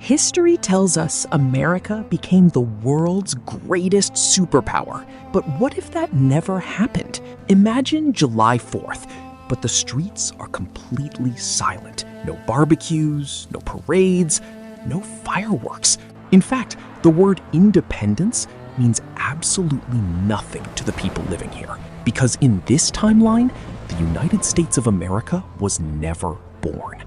History tells us America became the world's greatest superpower. But what if that never happened? Imagine July 4th, but the streets are completely silent. No barbecues, no parades, no fireworks. In fact, the word independence means absolutely nothing to the people living here. Because in this timeline, the United States of America was never born.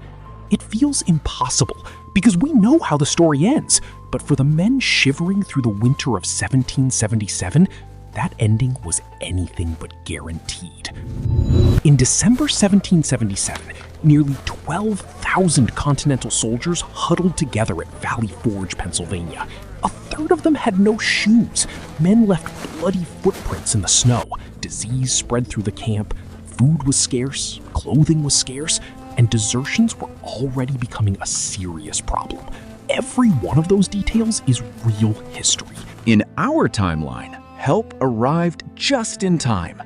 It feels impossible because we know how the story ends. But for the men shivering through the winter of 1777, that ending was anything but guaranteed. In December 1777, nearly 12,000 Continental soldiers huddled together at Valley Forge, Pennsylvania. A third of them had no shoes. Men left bloody footprints in the snow. Disease spread through the camp. Food was scarce, clothing was scarce, and desertions were already becoming a serious problem. Every one of those details is real history. In our timeline, help arrived just in time.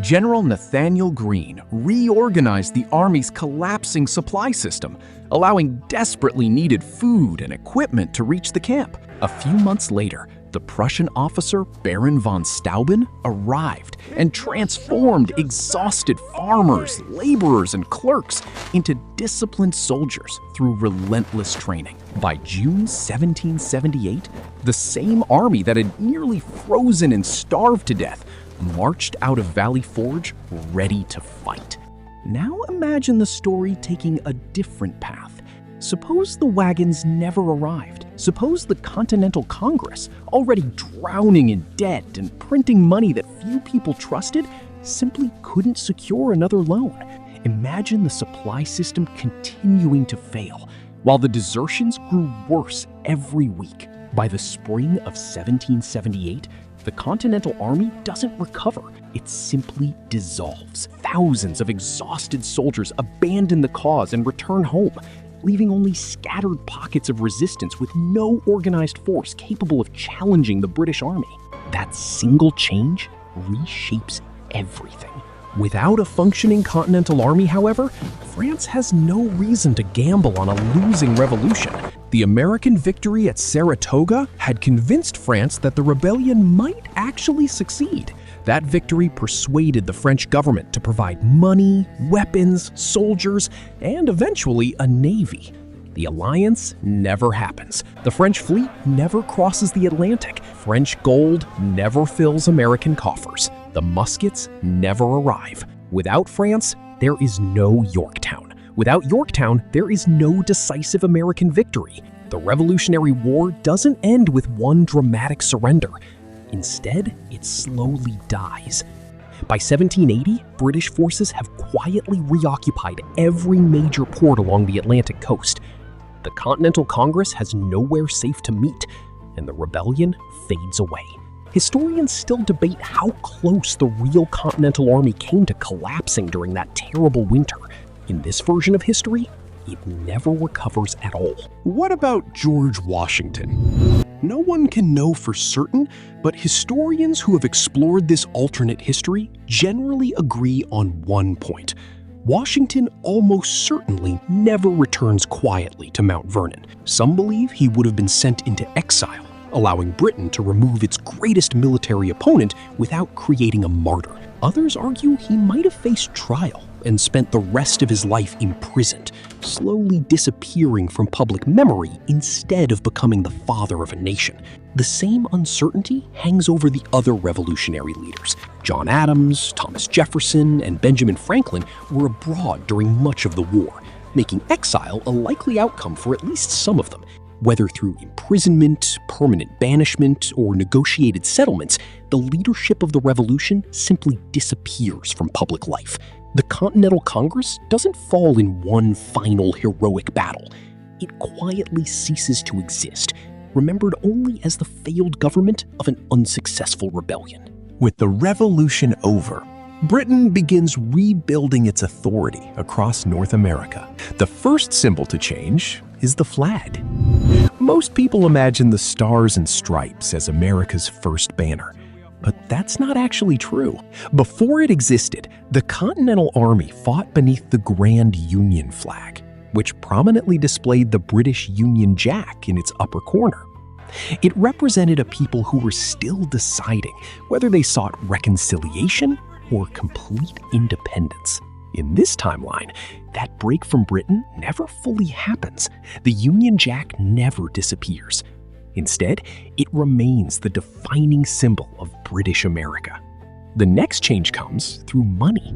General Nathaniel Greene reorganized the Army's collapsing supply system, allowing desperately needed food and equipment to reach the camp. A few months later, the Prussian officer Baron von Steuben arrived and transformed exhausted farmers, laborers, and clerks into disciplined soldiers through relentless training. By June 1778, the same army that had nearly frozen and starved to death marched out of Valley Forge ready to fight. Now imagine the story taking a different path. Suppose the wagons never arrived. Suppose the Continental Congress, already drowning in debt and printing money that few people trusted, simply couldn't secure another loan. Imagine the supply system continuing to fail, while the desertions grew worse every week. By the spring of 1778, the Continental Army doesn't recover. It simply dissolves. Thousands of exhausted soldiers abandon the cause and return home, leaving only scattered pockets of resistance with no organized force capable of challenging the British Army. That single change reshapes everything. Without a functioning Continental Army, however, France has no reason to gamble on a losing revolution. The American victory at Saratoga had convinced France that the rebellion might actually succeed. That victory persuaded the French government to provide money, weapons, soldiers, and eventually a navy. The alliance never happens. The French fleet never crosses the Atlantic. French gold never fills American coffers. The muskets never arrive. Without France, there is no Yorktown. Without Yorktown, there is no decisive American victory. The Revolutionary War doesn't end with one dramatic surrender. Instead, it slowly dies. By 1780, British forces have quietly reoccupied every major port along the Atlantic coast. The Continental Congress has nowhere safe to meet, and the rebellion fades away. Historians still debate how close the real Continental Army came to collapsing during that terrible winter. In this version of history, it never recovers at all. What about George Washington? No one can know for certain, but historians who have explored this alternate history generally agree on one point. Washington almost certainly never returns quietly to Mount Vernon. Some believe he would have been sent into exile, allowing Britain to remove its greatest military opponent without creating a martyr. Others argue he might have faced trial and spent the rest of his life imprisoned, slowly disappearing from public memory instead of becoming the father of a nation. The same uncertainty hangs over the other revolutionary leaders. John Adams, Thomas Jefferson, and Benjamin Franklin were abroad during much of the war, making exile a likely outcome for at least some of them. Whether through imprisonment, permanent banishment, or negotiated settlements, the leadership of the revolution simply disappears from public life. The Continental Congress doesn't fall in one final heroic battle. It quietly ceases to exist, remembered only as the failed government of an unsuccessful rebellion. With the revolution over, Britain begins rebuilding its authority across North America. The first symbol to change is the flag. Most people imagine the stars and stripes as America's first banner, but that's not actually true. Before it existed, the Continental Army fought beneath the Grand Union flag. which prominently displayed the British Union Jack in its upper corner. It represented a people who were still deciding whether they sought reconciliation or complete independence. In this timeline, that break from Britain never fully happens. The Union Jack never disappears. Instead, it remains the defining symbol of British America. The next change comes through money.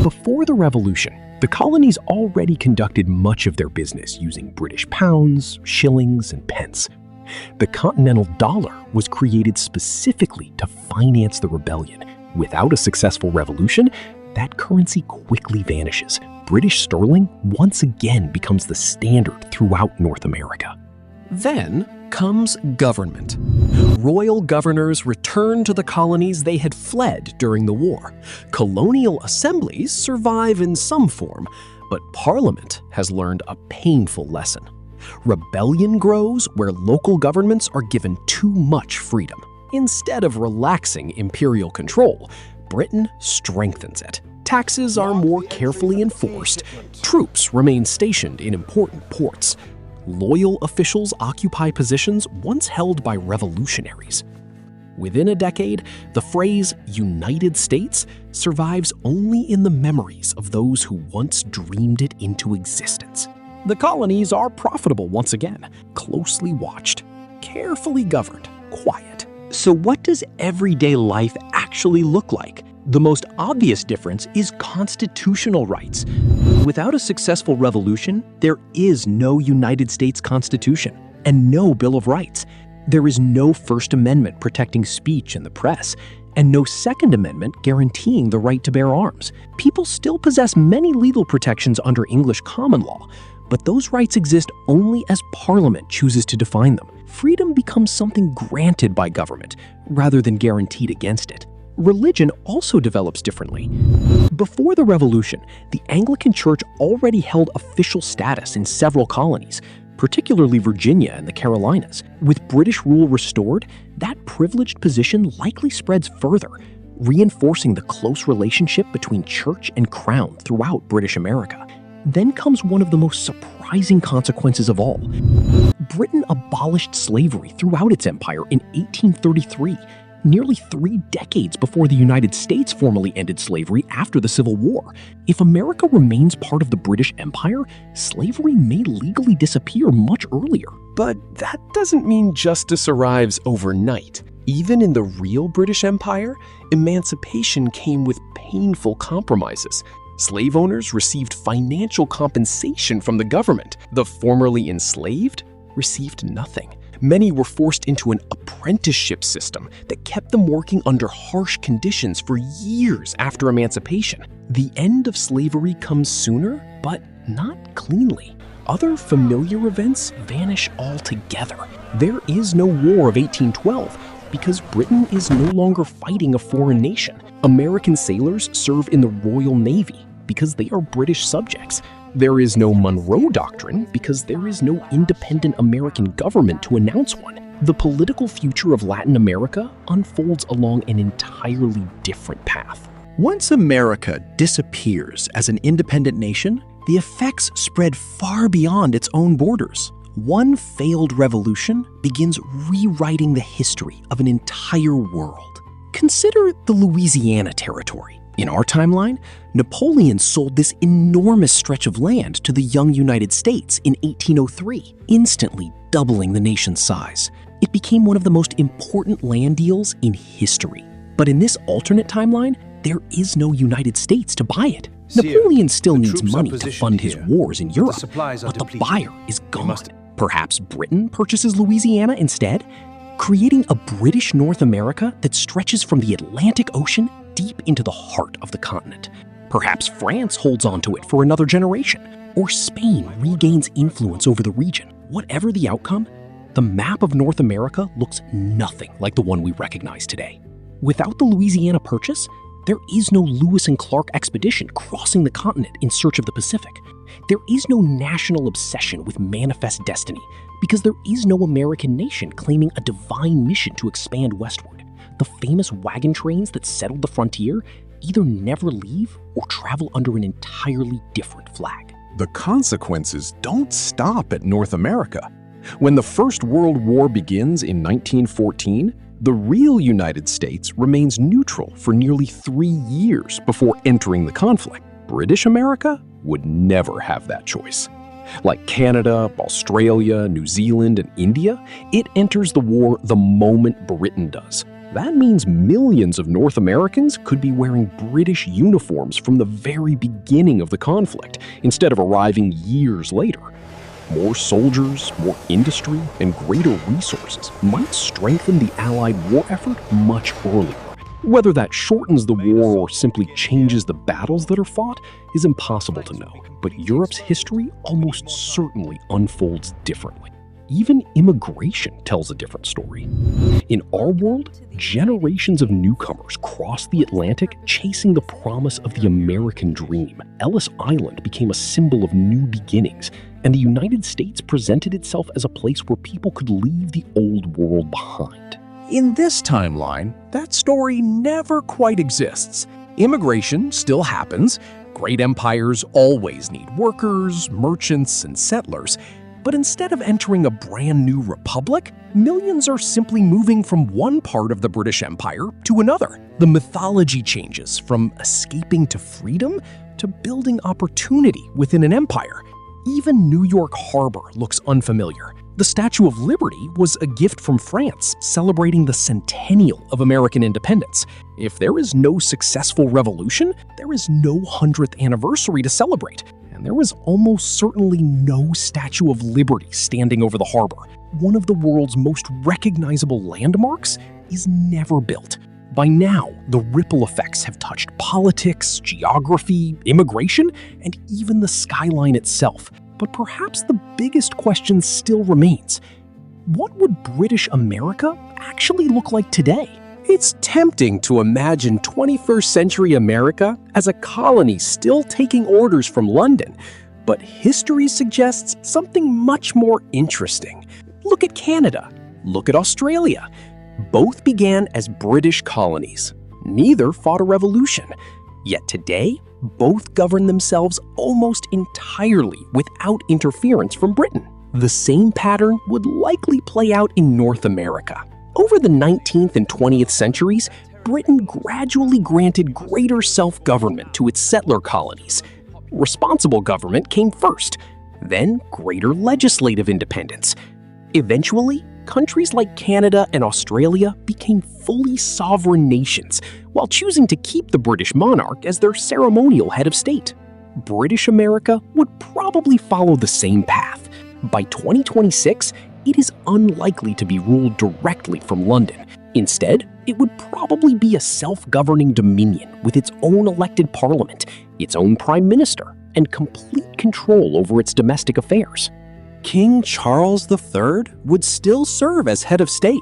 Before the Revolution, the colonies already conducted much of their business using British pounds, shillings, and pence. The continental dollar was created specifically to finance the rebellion. Without a successful revolution, that currency quickly vanishes. British sterling once again becomes the standard throughout North America. Then comes government. Royal governors return to the colonies they had fled during the war. Colonial assemblies survive in some form, but Parliament has learned a painful lesson. Rebellion grows where local governments are given too much freedom. Instead of relaxing imperial control, Britain strengthens it. Taxes are more carefully enforced. Troops remain stationed in important ports. Loyal officials occupy positions once held by revolutionaries. Within a decade, the phrase United States survives only in the memories of those who once dreamed it into existence. The colonies are profitable once again, closely watched, carefully governed, quiet. So what does everyday life actually look like? The most obvious difference is constitutional rights. Without a successful revolution, there is no United States Constitution and no Bill of Rights. There is no First Amendment protecting speech and the press, and no Second Amendment guaranteeing the right to bear arms. People still possess many legal protections under English common law, but those rights exist only as Parliament chooses to define them. Freedom becomes something granted by government rather than guaranteed against it. Religion also develops differently. Before the Revolution, the Anglican Church already held official status in several colonies, particularly Virginia and the Carolinas. With British rule restored, that privileged position likely spreads further, reinforcing the close relationship between church and crown throughout British America. Then comes one of the most surprising consequences of all. Britain abolished slavery throughout its empire in 1833, nearly 3 decades before the United States formally ended slavery after the Civil War. If America remains part of the British Empire, slavery may legally disappear much earlier. But that doesn't mean justice arrives overnight. Even in the real British Empire, emancipation came with painful compromises. Slave owners received financial compensation from the government. The formerly enslaved received nothing. Many were forced into an apprenticeship system that kept them working under harsh conditions for years after emancipation. The end of slavery comes sooner, but not cleanly. Other familiar events vanish altogether. There is no War of 1812 because Britain is no longer fighting a foreign nation. American sailors serve in the Royal Navy because they are British subjects. There is no Monroe Doctrine because there is no independent American government to announce one. The political future of Latin America unfolds along an entirely different path. Once America disappears as an independent nation, the effects spread far beyond its own borders. One failed revolution begins rewriting the history of an entire world. Consider the Louisiana Territory. In our timeline, Napoleon sold this enormous stretch of land to the young United States in 1803, instantly doubling the nation's size. It became one of the most important land deals in history. But in this alternate timeline, there is no United States to buy it. Napoleon still needs money to fund his wars in Europe, but the buyer is gone. Perhaps Britain purchases Louisiana instead, creating a British North America that stretches from the Atlantic Ocean deep into the heart of the continent. Perhaps France holds on to it for another generation, or Spain regains influence over the region. Whatever the outcome, the map of North America looks nothing like the one we recognize today. Without the Louisiana Purchase, there is no Lewis and Clark expedition crossing the continent in search of the Pacific. There is no national obsession with manifest destiny, because there is no American nation claiming a divine mission to expand westward. The famous wagon trains that settled the frontier either never leave or travel under an entirely different flag. the consequences don't stop at North America. When the First World War begins in 1914, the real United States remains neutral for nearly 3 years before entering the conflict. British America would never have that choice. Like Canada, Australia, New Zealand, and India, it enters the war the moment Britain does. That means millions of North Americans could be wearing British uniforms from the very beginning of the conflict, instead of arriving years later. More soldiers, more industry, and greater resources might strengthen the Allied war effort much earlier. Whether that shortens the war or simply changes the battles that are fought is impossible to know, but Europe's history almost certainly unfolds differently. Even immigration tells a different story. In our world, generations of newcomers crossed the Atlantic chasing the promise of the American dream. Ellis Island became a symbol of new beginnings, and the United States presented itself as a place where people could leave the old world behind. In this timeline, that story never quite exists. Immigration still happens. Great empires always need workers, merchants, and settlers. But instead of entering a brand new republic, millions are simply moving from one part of the British Empire to another. The mythology changes from escaping to freedom to building opportunity within an empire. Even New York Harbor looks unfamiliar. The Statue of Liberty was a gift from France, celebrating the centennial of American independence. If there is no successful revolution, there is no 100th anniversary to celebrate. And there is almost certainly no Statue of Liberty standing over the harbor. One of the world's most recognizable landmarks is never built. By now, the ripple effects have touched politics, geography, immigration, and even the skyline itself. But perhaps the biggest question still remains. What would British America actually look like today? It's tempting to imagine 21st century America as a colony still taking orders from London, but history suggests something much more interesting. Look at Canada. Look at Australia. Both began as British colonies. Neither fought a revolution. Yet today, both govern themselves almost entirely without interference from Britain. The same pattern would likely play out in North America. Over the 19th and 20th centuries, Britain gradually granted greater self-government to its settler colonies. Responsible government came first, then greater legislative independence. Eventually, countries like Canada and Australia became fully sovereign nations, while choosing to keep the British monarch as their ceremonial head of state. British America would probably follow the same path. By 2026, it is unlikely to be ruled directly from London. Instead, it would probably be a self-governing dominion with its own elected parliament, its own prime minister, and complete control over its domestic affairs. King Charles III would still serve as head of state,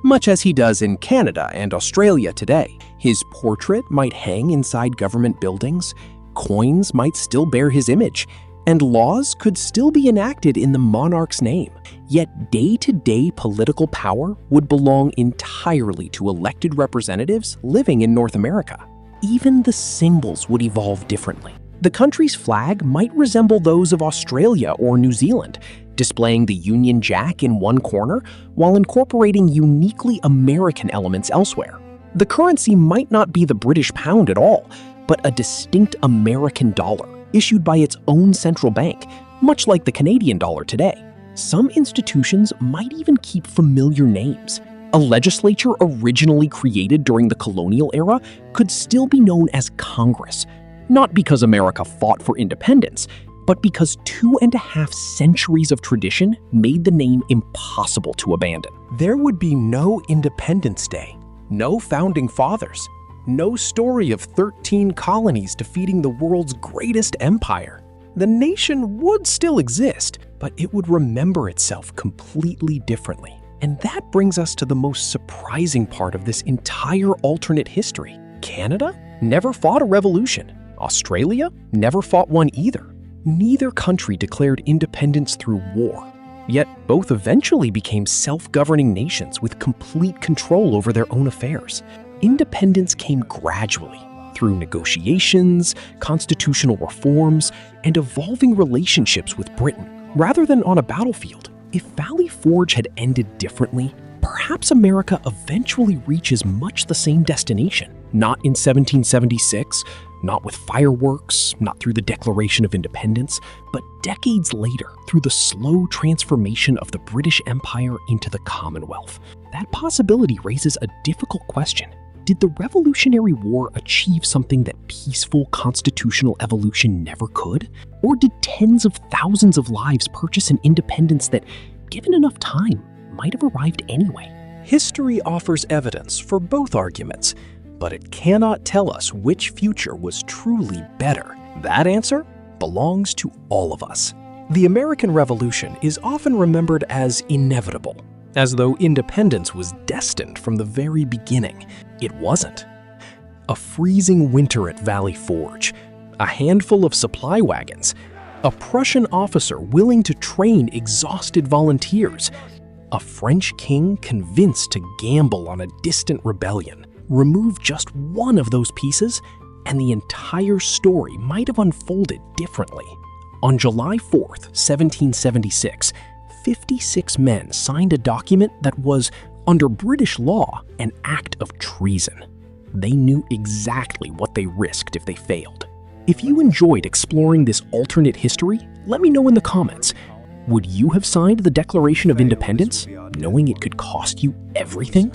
much as he does in Canada and Australia today. His portrait might hang inside government buildings, coins might still bear his image, and laws could still be enacted in the monarch's name. Yet day-to-day political power would belong entirely to elected representatives living in North America. Even the symbols would evolve differently. The country's flag might resemble those of Australia or New Zealand, displaying the Union Jack in one corner while incorporating uniquely American elements elsewhere. The currency might not be the British pound at all, but a distinct American dollar, issued by its own central bank, much like the Canadian dollar today. Some institutions might even keep familiar names. A legislature originally created during the colonial era could still be known as Congress, not because America fought for independence, but because 2.5 centuries of tradition made the name impossible to abandon. There would be no Independence Day, no Founding Fathers, no story of 13 colonies defeating the world's greatest empire. The nation would still exist, but it would remember itself completely differently. And that brings us to the most surprising part of this entire alternate history. Canada never fought a revolution. Australia never fought one either. Neither country declared independence through war. Yet both eventually became self-governing nations with complete control over their own affairs. Independence came gradually, through negotiations, constitutional reforms, and evolving relationships with Britain, rather than on a battlefield. If Valley Forge had ended differently, perhaps America eventually reaches much the same destination. Not in 1776, not with fireworks, not through the Declaration of Independence, but decades later through the slow transformation of the British Empire into the Commonwealth. That possibility raises a difficult question. Did the Revolutionary War achieve something that peaceful constitutional evolution never could? Or did tens of thousands of lives purchase an independence that, given enough time, might have arrived anyway? History offers evidence for both arguments, but it cannot tell us which future was truly better. That answer belongs to all of us. The American Revolution is often remembered as inevitable, as though independence was destined from the very beginning. It wasn't. A freezing winter at Valley Forge, a handful of supply wagons, a Prussian officer willing to train exhausted volunteers, a French king convinced to gamble on a distant rebellion. Remove just one of those pieces, and the entire story might have unfolded differently. On July 4th, 1776, 56 men signed a document that was, under British law, an act of treason. They knew exactly what they risked if they failed. If you enjoyed exploring this alternate history, let me know in the comments. Would you have signed the Declaration of Independence, knowing it could cost you everything?